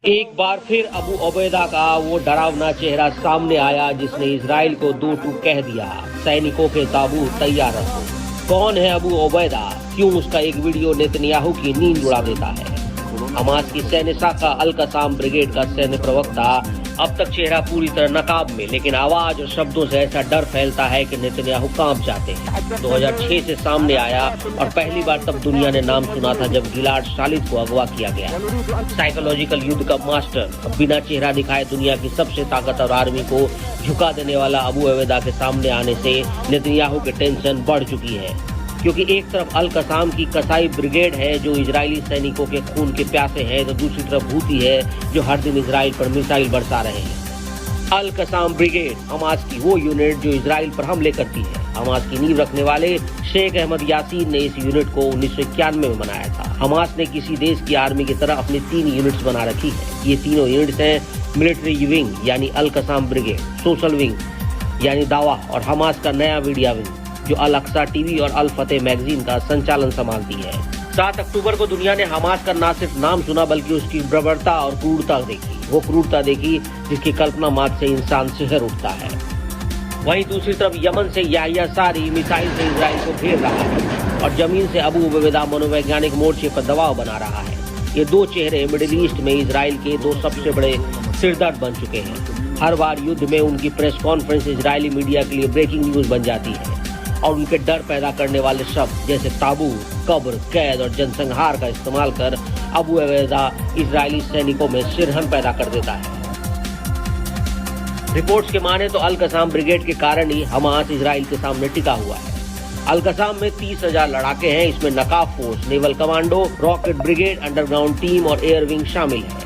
एक बार फिर अबू उबैदा का वो डरावना चेहरा सामने आया जिसने इजराइल को दो टूक कह दिया। सैनिकों के ताबूत तैयार रखो। कौन है अबू उबैदा? क्यों उसका एक वीडियो नेतन्याहू की नींद उड़ा देता है? हमास की सैन्य शाखा अल कसाम ब्रिगेड का सैन्य प्रवक्ता अब तक चेहरा पूरी तरह नकाब में, लेकिन आवाज और शब्दों से ऐसा डर फैलता है कि नेतन्याहू कांप जाते हैं। 2006 से सामने आया और पहली बार तब दुनिया ने नाम सुना था जब गिलाड शालिद को अगवा किया गया। साइकोलॉजिकल युद्ध का मास्टर, बिना चेहरा दिखाए दुनिया की सबसे ताकतवर आर्मी को झुका देने वाला अबू उबैदा के सामने आने से नेतन्याहू की टेंशन बढ़ चुकी है, क्योंकि एक तरफ अल कसाम की कसाई ब्रिगेड है जो इजरायली सैनिकों के खून के प्यासे है, तो दूसरी तरफ हूती है जो हर दिन इजराइल पर मिसाइल बरसा रहे हैं। अल कसाम ब्रिगेड हमास की वो यूनिट जो इजराइल पर हमले करती है। हमास की नींव रखने वाले शेख अहमद यासीन ने इस यूनिट को 1991 में बनाया था। हमास ने किसी देश की आर्मी की तरह अपनी 3 यूनिट्स बना रखी है। ये तीनों यूनिट्स हैं मिलिट्री विंग यानी अल कसाम ब्रिगेड, सोशल विंग यानी दावा और हमास का नया मीडिया विंग जो अल अक्सा टीवी और अल फतेह मैगजीन का संचालन संभालती है। 7 अक्टूबर को दुनिया ने हमास का न सिर्फ नाम सुना बल्कि उसकी बर्बरता और क्रूरता देखी। वो क्रूरता देखी जिसकी कल्पना मात्र से इंसान सिहर उठता है। वहीं दूसरी तरफ यमन से याहिया सारी मिसाइल से इजराइल को घेर रहा है और जमीन से अबू उबैदा मनोवैज्ञानिक मोर्चे पर दबाव बना रहा है। ये दो चेहरे मिडिल ईस्ट में इजराइल के 2 सबसे बड़े सिरदर्द बन चुके हैं। हर बार युद्ध में उनकी प्रेस कॉन्फ्रेंस इजरायली मीडिया के लिए ब्रेकिंग न्यूज बन जाती है और उनके डर पैदा करने वाले शब्द जैसे ताबूत, कब्र, कैद और जनसंहार का इस्तेमाल कर अबू उबैदा इजरायली सैनिकों में सिरहन पैदा कर देता है। रिपोर्ट्स के माने तो अल कसाम ब्रिगेड के कारण ही हमास इजराइल के सामने टिका हुआ है। अल कसाम में 30,000 लड़ाके हैं। इसमें नकाब force, naval commando, rocket brigade, underground team और एयर विंग शामिल है।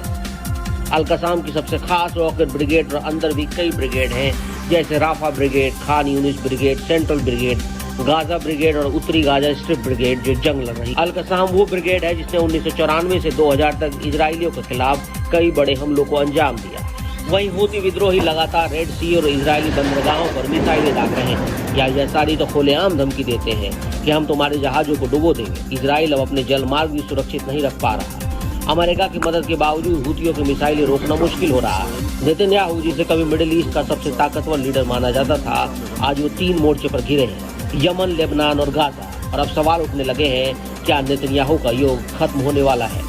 अल कसाम की सबसे खास रॉकेट ब्रिगेड और अंदर भी कई ब्रिगेड हैं जैसे Rafah brigade, Khan Younis brigade, central brigade, Gaza brigade और उत्तरी गाजा स्ट्रिप ब्रिगेड जो जंग लड़ रही। अल कसाम वो ब्रिगेड है जिसने 1994 से 2000 तक इजरायलियों के खिलाफ कई बड़े हमलों को अंजाम दिया। वहीं हूती विद्रोही लगातार रेड सी और इजरायली बंदरगाहों पर मिसाइलें दाग रहे हैं। याहिया सारी तो खुलेआम धमकी देते हैं कि हम तुम्हारे जहाजों को डुबो देंगे। इजराइल अब अपने जलमार्ग भी सुरक्षित नहीं रख पा रहा। अमेरिका की मदद के बावजूद हूतियों की मिसाइलें रोकना मुश्किल हो रहा है। नेतन्याहू जिसे कभी मिडिल ईस्ट का सबसे ताकतवर लीडर माना जाता था, आज वो 3 मोर्चे पर घिरे हैं, यमन, लेबनान और गाजा। और अब सवाल उठने लगे हैं, क्या नेतन्याहू का युग खत्म होने वाला है?